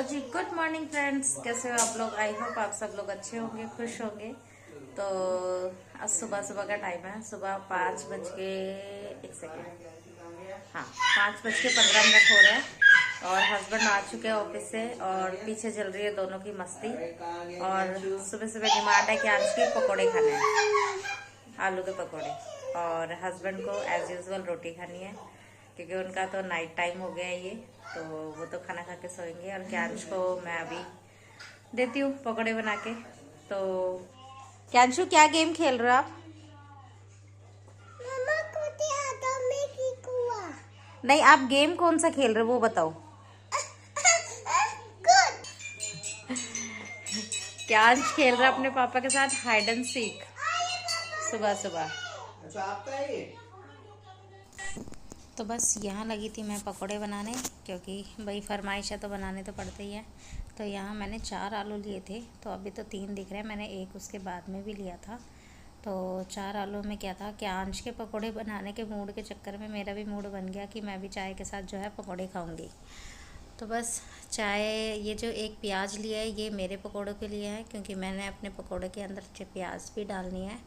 Hello जी, good morning friends. कैसे हो आप लोग? आई होप आप सब लोग अच्छे होंगे, खुश होंगे। तो आज सुबह सुबह का टाइम है। सुबह 5 बज के 1 सेकेंड, हाँ, 5 बज के 15 मिनट हो रहे हैं और हस्बैंड आ चुके हैं ऑफिस से और पीछे चल रही है दोनों की मस्ती। और सुबह सुबह डिमांड है कि आज के पकोड़े खाने हैं, आलू के पकोड़े। और हस्बैंड को एज यूजुअल रोटी खानी है क्योंकि उनका तो नाइट टाइम हो गया है ये, तो वो तो खाना खा के सोएंगे। और क्यांश को मैं अभी देती हूँ पकोड़े बना के। तो क्यांशु, क्या गेम खेल रहे हो आप? नहीं, आप गेम कौन सा खेल रहे हो वो बताओ। क्यांश खेल रहा है अपने पापा के साथ हाइड एंड सीक सुबह सुबह। तो बस यहाँ लगी थी मैं पकोड़े बनाने, क्योंकि भाई फरमाइश है तो बनाने तो पड़ते ही है। तो यहाँ मैंने 4 आलू लिए थे, तो अभी तो 3 दिख रहे हैं, मैंने एक उसके बाद में भी लिया था। तो 4 आलू में क्या था कि अंश के पकोड़े बनाने के मूड के चक्कर में मेरा भी मूड बन गया कि मैं भी चाय के साथ जो है पकोड़े खाऊंगी। तो बस चाय, ये जो एक प्याज लिया है ये मेरे पकोड़ों के लिए है, क्योंकि मैंने अपने पकोड़े के अंदर प्याज भी डालनी है।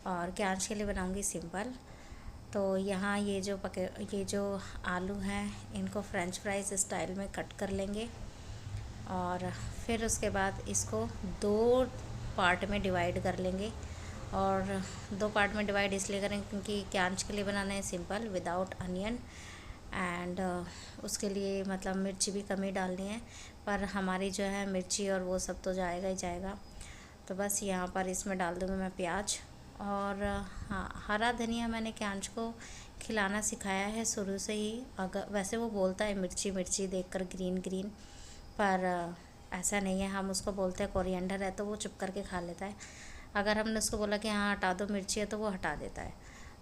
और क्यांश के लिए बनाऊंगी सिंपल। तो यहाँ ये जो आलू हैं इनको फ्रेंच फ्राइज स्टाइल में कट कर लेंगे। और फिर उसके बाद इसको 2 पार्ट में डिवाइड कर लेंगे। और 2 पार्ट में डिवाइड इसलिए करेंगे क्योंकि क्यांश के लिए बनाना है सिंपल विदाउट अनियन एंड उसके लिए मतलब मिर्ची भी कम ही डालनी है, पर हमारी जो है मिर्ची और वो सब तो जाएगा ही जाएगा। तो बस यहाँ पर इसमें डाल दूँगी मैं प्याज। और हाँ, हरा धनिया मैंने क्यांश को खिलाना सिखाया है शुरू से ही। अगर वैसे वो बोलता है मिर्ची मिर्ची देखकर ग्रीन ग्रीन, पर ऐसा नहीं है। हम उसको बोलते हैं कोरिएंडर है तो वो चुप करके खा लेता है। अगर हमने उसको बोला कि हाँ हटा दो मिर्ची है तो वो हटा देता है।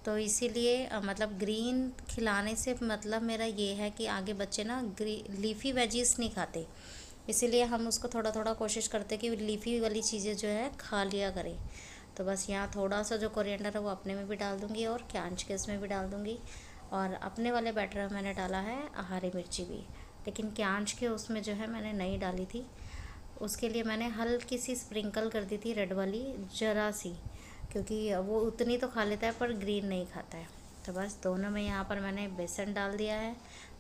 तो इसीलिए मतलब ग्रीन खिलाने से मतलब मेरा ये है कि आगे बच्चे ना लीफ़ी वेजीज नहीं खाते, इसीलिए हम उसको थोड़ा थोड़ा कोशिश करते कि लीफ़ी वाली चीज़ें जो है खा लिया करें। तो बस यहाँ थोड़ा सा जो कोरिएंडर है वो अपने में भी डाल दूँगी और क्यांश के इसमें भी डाल दूँगी। और अपने वाले बैटर में मैंने डाला है हरी मिर्ची भी, लेकिन क्यांश के उसमें जो है मैंने नहीं डाली थी। उसके लिए मैंने हल्की सी स्प्रिंकल कर दी थी रेड वाली, ज़रा सी, क्योंकि वो उतनी तो खा लेता है पर ग्रीन नहीं खाता है। तो बस दोनों में यहाँ पर मैंने बेसन डाल दिया है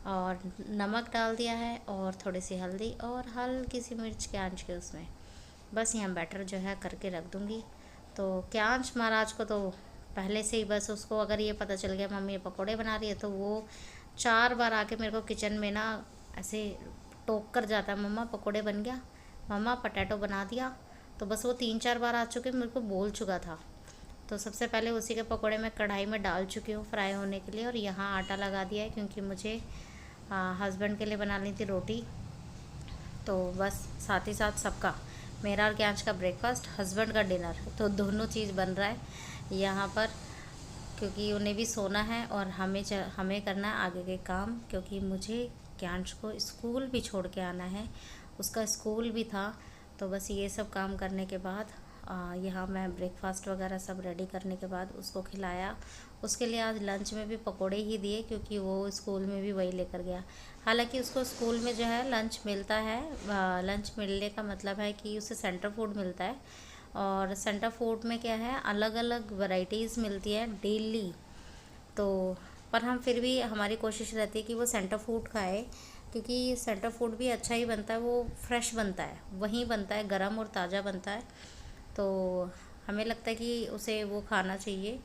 और नमक डाल दिया है और थोड़ी सी हल्दी और हल्की सी मिर्च क्यांश के उसमें। बस यहाँ बैटर जो है करके रख दूँगी। तो क्यांश महाराज को तो पहले से ही बस उसको अगर ये पता चल गया मम्मी ये पकोड़े बना रही है तो वो 4 बार आके मेरे को किचन में ना ऐसे टोक कर जाता है, मम्मा पकोड़े बन गया, मम्मा पटैटो बना दिया। तो बस वो 3-4 बार आ चुके, मेरे को बोल चुका था। तो सबसे पहले उसी के पकोड़े मैं कढ़ाई में डाल चुकी हूँ फ्राई होने के लिए। और यहाँ आटा लगा दिया है क्योंकि मुझे हस्बैंड के लिए बनानी थी रोटी। तो बस साथ ही साथ सबका, मेरा और क्यांश का ब्रेकफास्ट, हस्बैंड का डिनर, तो दोनों चीज़ बन रहा है यहाँ पर, क्योंकि उन्हें भी सोना है और हमें करना है आगे के काम, क्योंकि मुझे क्यांश को स्कूल भी छोड़ के आना है, उसका स्कूल भी था। तो बस ये सब काम करने के बाद यहाँ मैं ब्रेकफास्ट वगैरह सब रेडी करने के बाद उसको खिलाया। उसके लिए आज लंच में भी पकोड़े ही दिए क्योंकि वो स्कूल में भी वही लेकर गया। हालांकि उसको स्कूल में जो है लंच मिलता है, लंच मिलने का मतलब है कि उसे सेंटर फूड मिलता है। और सेंटर फूड में क्या है, अलग अलग वैरायटीज़ मिलती है डेली। तो पर हम फिर भी, हमारी कोशिश रहती है कि वो सेंटर फूड खाए, क्योंकि सेंटर फूड भी अच्छा ही बनता है, वो फ्रेश बनता है, वहीं बनता है, गरम और ताज़ा बनता है। तो हमें लगता है कि उसे वो खाना चाहिए,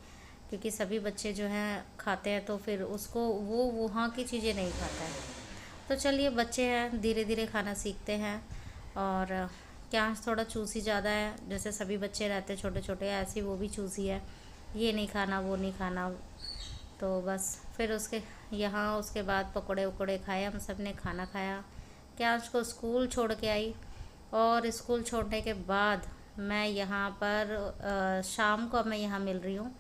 क्योंकि सभी बच्चे जो हैं खाते हैं तो फिर उसको वो वहाँ की चीज़ें नहीं खाता है। तो चलिए, बच्चे हैं, धीरे धीरे खाना सीखते हैं। और क्या थोड़ा चूसी ज़्यादा है, जैसे सभी बच्चे रहते छोटे छोटे, ऐसे वो भी चूसी है, ये नहीं खाना वो नहीं खाना। तो बस फिर उसके बाद पकोड़े वकोड़े खाए, हम सब ने खाना खाया। क्या उसको स्कूल छोड़ के आई और स्कूल छोड़ने के बाद मैं यहाँ पर शाम को अब मैं यहाँ मिल रही हूँ।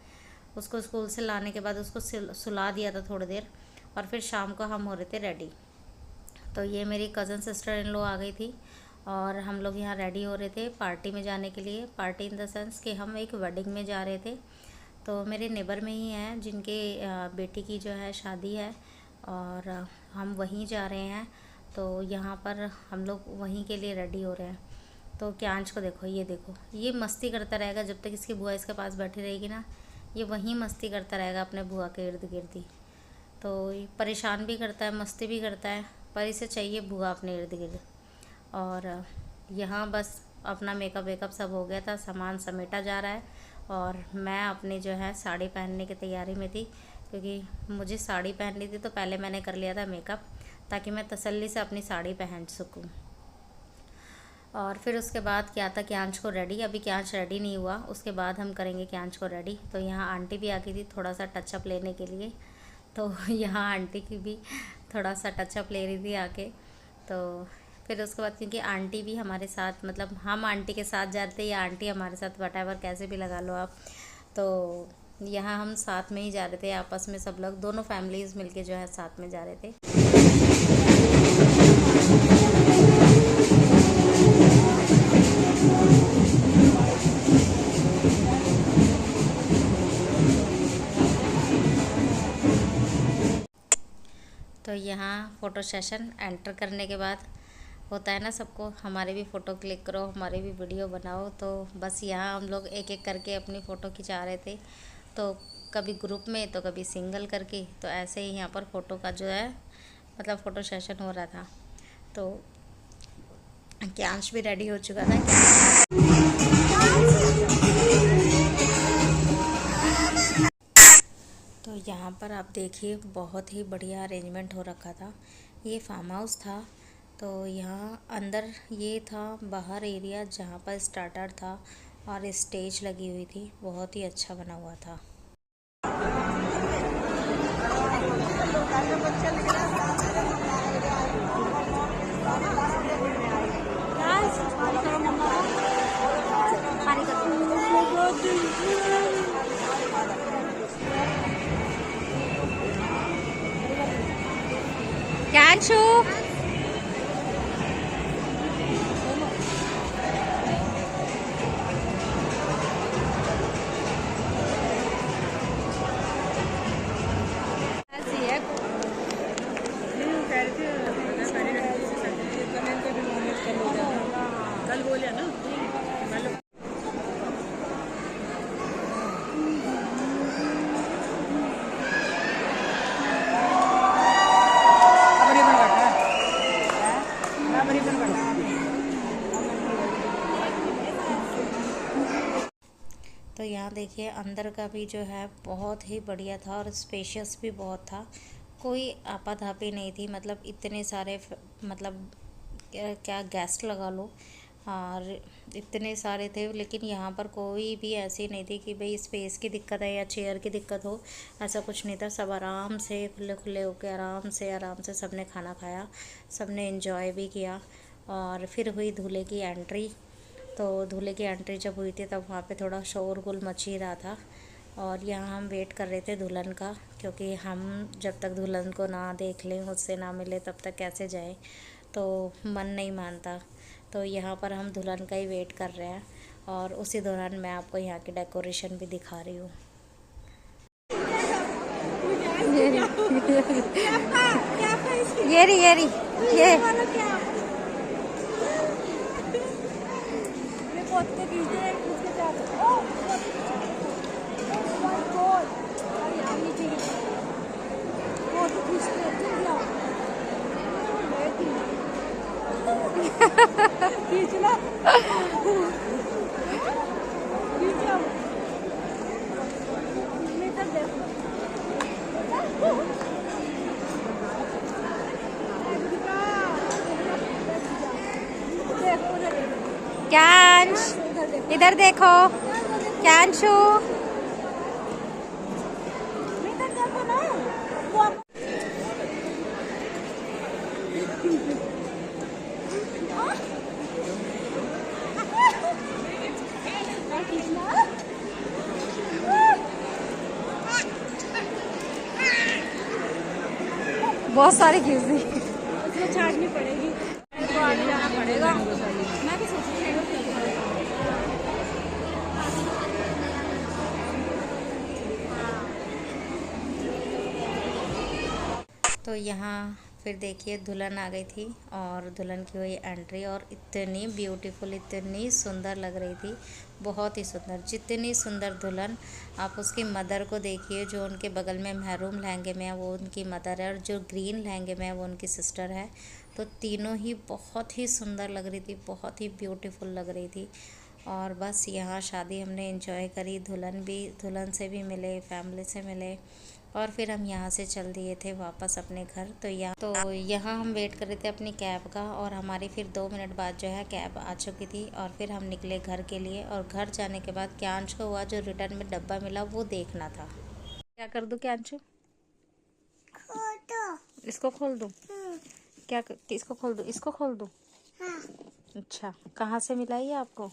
उसको स्कूल से लाने के बाद उसको सुला दिया था थोड़ी देर, और फिर शाम को हम हो रहे थे रेडी। तो ये मेरी कज़न सिस्टर इन लॉ आ गई थी और हम लोग यहाँ रेडी हो रहे थे पार्टी में जाने के लिए। पार्टी इन द सेंस कि हम एक वेडिंग में जा रहे थे। तो मेरे नेबर में ही हैं जिनके बेटी की जो है शादी है और हम वहीं जा रहे हैं। तो यहाँ पर हम लोग वहीं के लिए रेडी हो रहे हैं। तो क्यांश को देखो, ये देखो, ये मस्ती करता रहेगा जब तक इसकी बुआ इसके पास बैठी रहेगी ना, ये वहीं मस्ती करता रहेगा अपने बुआ के इर्द गिर्द ही। तो ये परेशान भी करता है, मस्ती भी करता है, पर इसे चाहिए बुआ अपने इर्द गिर्द। और यहाँ बस अपना मेकअप वेकअप सब हो गया था, सामान समेटा जा रहा है। और मैं अपनी जो है साड़ी पहनने की तैयारी में थी, क्योंकि मुझे साड़ी पहननी थी, तो पहले मैंने कर लिया था मेकअप ताकि मैं तसल्ली से अपनी साड़ी पहन सकूं। और फिर उसके बाद क्या था, क्यांश को रेडी, अभी क्यांश रेडी नहीं हुआ, उसके बाद हम करेंगे क्यांश को रेडी। तो यहाँ आंटी भी आ गई थी थोड़ा सा टचअप लेने के लिए। तो यहाँ आंटी की भी थोड़ा सा टचअप ले रही थी आके। तो फिर उसके बाद क्योंकि आंटी भी हमारे साथ, मतलब हम आंटी के साथ जाते या आंटी हमारे साथ, वटेवर कैसे भी लगा लो आप। तो यहाँ हम साथ में ही जा रहे थे, आपस में सब लोग, दोनों फैमिलीज़ मिलके जो है साथ में जा रहे थे। तो यहाँ फ़ोटो सेशन एंटर करने के बाद होता है ना सबको, हमारे भी फ़ोटो क्लिक करो, हमारे भी वीडियो बनाओ। तो बस यहाँ हम लोग एक एक करके अपनी फ़ोटो खिंचा रहे थे, तो कभी ग्रुप में तो कभी सिंगल करके। तो ऐसे ही यहाँ पर फ़ोटो का जो है मतलब फ़ोटो सेशन हो रहा था। तो क्यांश भी रेडी हो चुका था। तो यहाँ पर आप देखिए बहुत ही बढ़िया अरेंजमेंट हो रखा था। ये फार्म हाउस था। तो यहाँ अंदर ये था बाहर एरिया जहाँ पर स्टार्टर था और स्टेज लगी हुई थी, बहुत ही अच्छा बना हुआ था। क्यांशु, कल बोले ना तो यहाँ देखिए अंदर का भी जो है बहुत ही बढ़िया था और स्पेशियस भी बहुत था। कोई आपाधापी नहीं थी, मतलब इतने सारे मतलब क्या गेस्ट लगा लो, और इतने सारे थे, लेकिन यहाँ पर कोई भी ऐसी नहीं थी कि भाई स्पेस की दिक्कत है या चेयर की दिक्कत हो, ऐसा कुछ नहीं था। सब आराम से खुले खुले होकर आराम से सब ने खाना खाया, सब ने एंजॉय भी किया। और फिर हुई दूल्हे की एंट्री। तो दूल्हे की एंट्री जब हुई थी तब वहाँ पे थोड़ा शोरगुल मच ही रहा था। और यहाँ हम वेट कर रहे थे दुल्हन का, क्योंकि हम जब तक दुल्हन को ना देख लें, उससे ना मिले, तब तक कैसे जाएं, तो मन नहीं मानता। तो यहाँ पर हम दुल्हन का ही वेट कर रहे हैं। और उसी दौरान मैं आपको यहाँ की डेकोरेशन भी दिखा रही हूँ। ये क्यांश, इधर देखो क्यांशु। बहुत सारी खींच दी, उसमें छाटनी पड़ेगी, तो आगे जाना पड़ेगा। मैं भी सोच रही हूँ तो यहाँ फिर देखिए दुल्हन आ गई थी और दुल्हन की हुई एंट्री, और इतनी ब्यूटीफुल, इतनी सुंदर लग रही थी, बहुत ही सुंदर। जितनी सुंदर दुल्हन, आप उसकी मदर को देखिए, जो उनके बगल में महरून लहंगे में है वो उनकी मदर है, और जो ग्रीन लहंगे में है वो उनकी सिस्टर है। तो तीनों ही बहुत ही सुंदर लग रही थी, बहुत ही ब्यूटीफुल लग रही थी। और बस यहाँ शादी हमने एंजॉय करी, दुल्हन से भी मिले, फैमिली से मिले, और फिर हम यहाँ से चल दिए थे वापस अपने घर। तो यहाँ हम वेट कर रहे थे अपनी कैब का, और हमारी फिर 2 मिनट बाद जो है कैब आ चुकी थी, और फिर हम निकले घर के लिए। और घर जाने के बाद क्यांश को हुआ जो रिटर्न में डब्बा मिला वो देखना था। क्या कर दूँ क्यांशु? इसको खोल दूँ? इसको खोल दूँ? इसको खोल दूँ? हाँ। अच्छा, कहाँ से मिला ये आपको?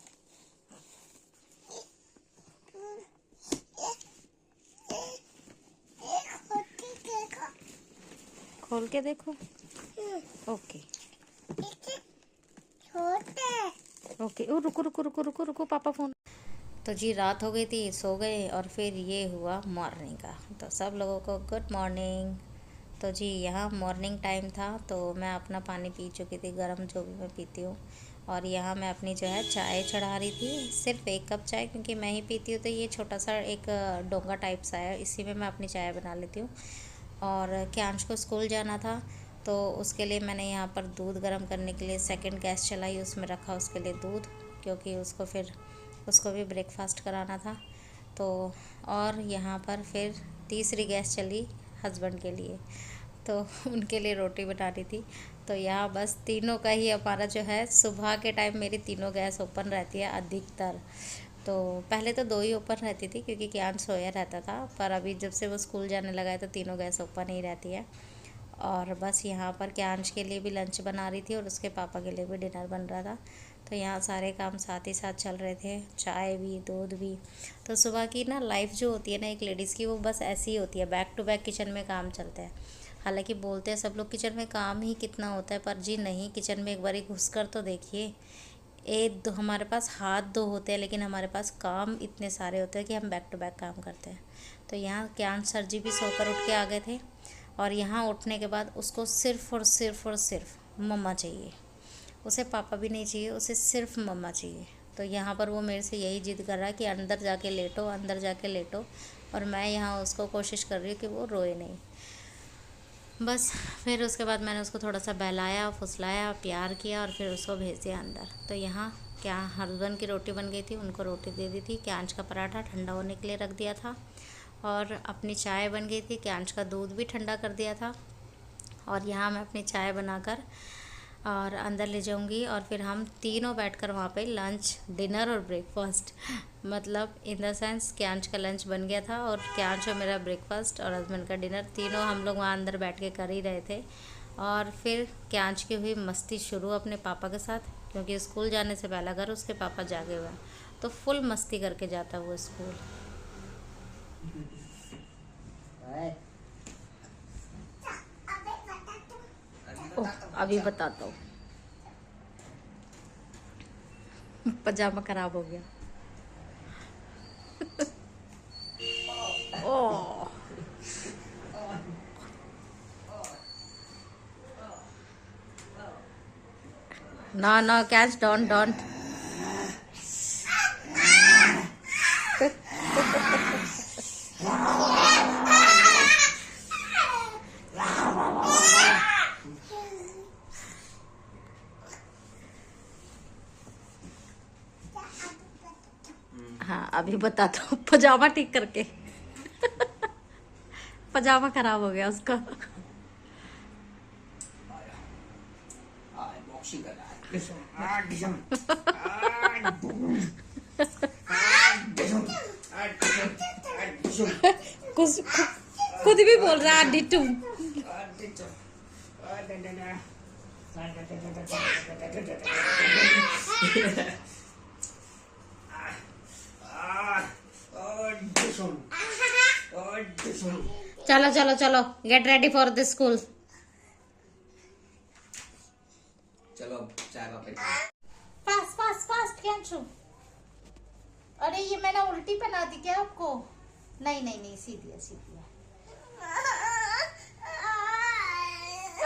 खोल के देखो। Okay okay. ओ रुको रुको रुको रुको रुको, पापा फोन। तो जी रात हो गई थी, सो गए, और फिर ये हुआ मॉर्निंग का। तो सब लोगों को गुड मॉर्निंग। तो जी यहाँ मॉर्निंग टाइम था, तो मैं अपना पानी पी चुकी थी, गर्म जो भी मैं पीती हूँ। और यहाँ मैं अपनी जो है चाय चढ़ा रही थी, सिर्फ 1 कप चाय, क्योंकि मैं ही पीती हूँ। तो ये छोटा सा एक डोंगा टाइप सा है, इसी में मैं अपनी चाय बना लेती हूँ। और क्यांश को स्कूल जाना था, तो उसके लिए मैंने यहाँ पर दूध गर्म करने के लिए सेकंड गैस चलाई, उसमें रखा उसके लिए दूध, क्योंकि उसको भी ब्रेकफास्ट कराना था। तो और यहाँ पर फिर तीसरी गैस चली हस्बैंड के लिए, तो उनके लिए रोटी बनानी थी। तो यहाँ बस तीनों का ही हमारा जो है, सुबह के टाइम मेरी तीनों गैस ओपन रहती है अधिकतर। तो पहले तो 2 ही ओपन रहती थी, क्योंकि क्यांश सोया रहता था, पर अभी जब से वो स्कूल जाने लगा है तो तीनों गैस ओपन ही रहती है। और बस यहाँ पर क्यांश के लिए भी लंच बना रही थी, और उसके पापा के लिए भी डिनर बन रहा था। तो यहाँ सारे काम साथ ही साथ चल रहे थे, चाय भी, दूध भी। तो सुबह की ना लाइफ जो होती है ना एक लेडीज़ की, वो बस ऐसी ही होती है, बैक टू बैक किचन में काम चलते हैं। हालांकि बोलते हैं सब लोग किचन में काम ही कितना होता है, पर जी नहीं, किचन में एक बारी घुस कर तो देखिए। हमारे पास हाथ 2 होते हैं, लेकिन हमारे पास काम इतने सारे होते हैं कि हम बैक टू बैक काम करते हैं। तो यहाँ क्यांश सर जी भी सोकर उठ के आ गए थे, और यहाँ उठने के बाद उसको सिर्फ़ और सिर्फ मम्मा चाहिए। उसे पापा भी नहीं चाहिए, उसे सिर्फ मम्मा चाहिए। तो यहाँ पर वो मेरे से यही जिद कर रहा है कि अंदर जाके लेटो, अंदर जाके लेटो, और मैं यहाँ उसको कोशिश कर रही हूँ कि वो रोए नहीं। बस फिर उसके बाद मैंने उसको थोड़ा सा बहलाया, फुसलाया, प्यार किया, और फिर उसको भेज दिया अंदर। तो यहाँ क्या हस्बैंड की रोटी बन गई थी, उनको रोटी दे दी थी। क्यांश का पराठा ठंडा होने के लिए रख दिया था, और अपनी चाय बन गई थी, क्यांश का दूध भी ठंडा कर दिया था। और यहाँ मैं अपनी चाय बनाकर और अंदर ले जाऊंगी, और फिर हम तीनों बैठकर वहाँ पे लंच, डिनर और ब्रेकफास्ट, मतलब इन द सेंस क्यांश का लंच बन गया था, और क्यांश और मेरा ब्रेकफास्ट, और हस्बैंड का डिनर, तीनों हम लोग वहाँ अंदर बैठ के कर ही रहे थे। और फिर क्यांश की हुई मस्ती शुरू अपने पापा के साथ, क्योंकि स्कूल जाने से पहला घर उसके पापा जागे हुए हैं, तो फुल मस्ती करके जाता वो स्कूल। अभी बताता हूँ। पजामा खराब हो गया। ओह no catch, don't हाँ अभी बताता हूँ। पजामा ठीक करके पजामा खराब हो गया उसका। कुछ खुद भी बोल रहा है डिट्टू। चलो चलो चलो, get ready for the school. चलो चाय वापस। फास्ट फास्ट फास्ट कैंचू। अरे ये मैंने उल्टी पहना दी क्या आपको? नहीं नहीं नहीं, सीधी है सीधी है।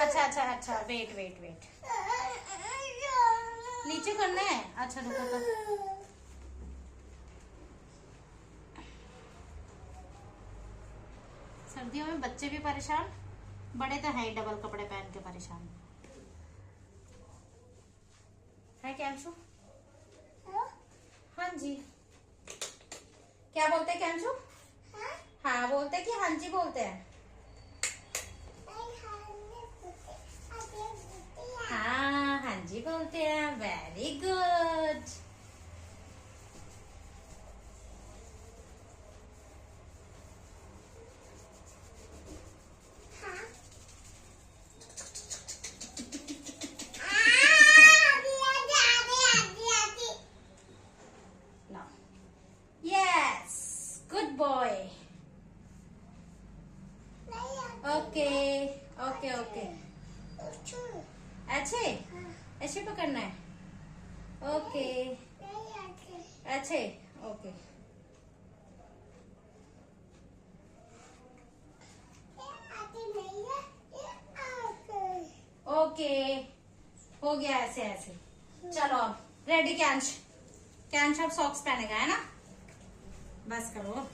अच्छा अच्छा अच्छा, वेट वेट वेट, नीचे करना है। अच्छा रुको तो, सर्दियों में बच्चे भी परेशान, बड़े तो है ही डबल कपड़े पहन के परेशान है। क्या अंशु? हाँ जी, क्या बोलते हैं कैंशु? हाँ बोलते हैं कि हाँ जी बोलते हैं? हाँ हाँ जी बोलते हैं, very good. Yes, good boy. Okay okay okay, अच्छे ऐसे पकड़ना है। ओके अच्छे, ओके ओके, हो गया ऐसे ऐसे। चलो अब रेडी कैंच, कैंच अब सॉक्स पहनेगा है ना, बस करो।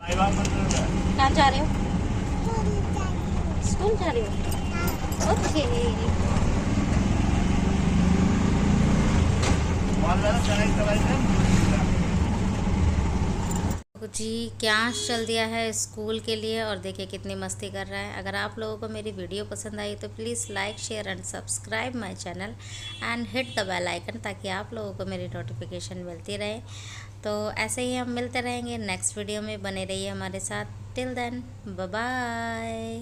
कहाँ जा रहे हो? स्कूल जा रहे हो? ओके। जी क्या चल दिया है स्कूल के लिए, और देखिए कितनी मस्ती कर रहा है। अगर आप लोगों को मेरी वीडियो पसंद आई तो please like share and subscribe my channel and hit the bell icon, ताकि आप लोगों को मेरी नोटिफिकेशन मिलती रहे। तो ऐसे ही हम मिलते रहेंगे नेक्स्ट वीडियो में, बने रहिए हमारे साथ। Till then bye bye.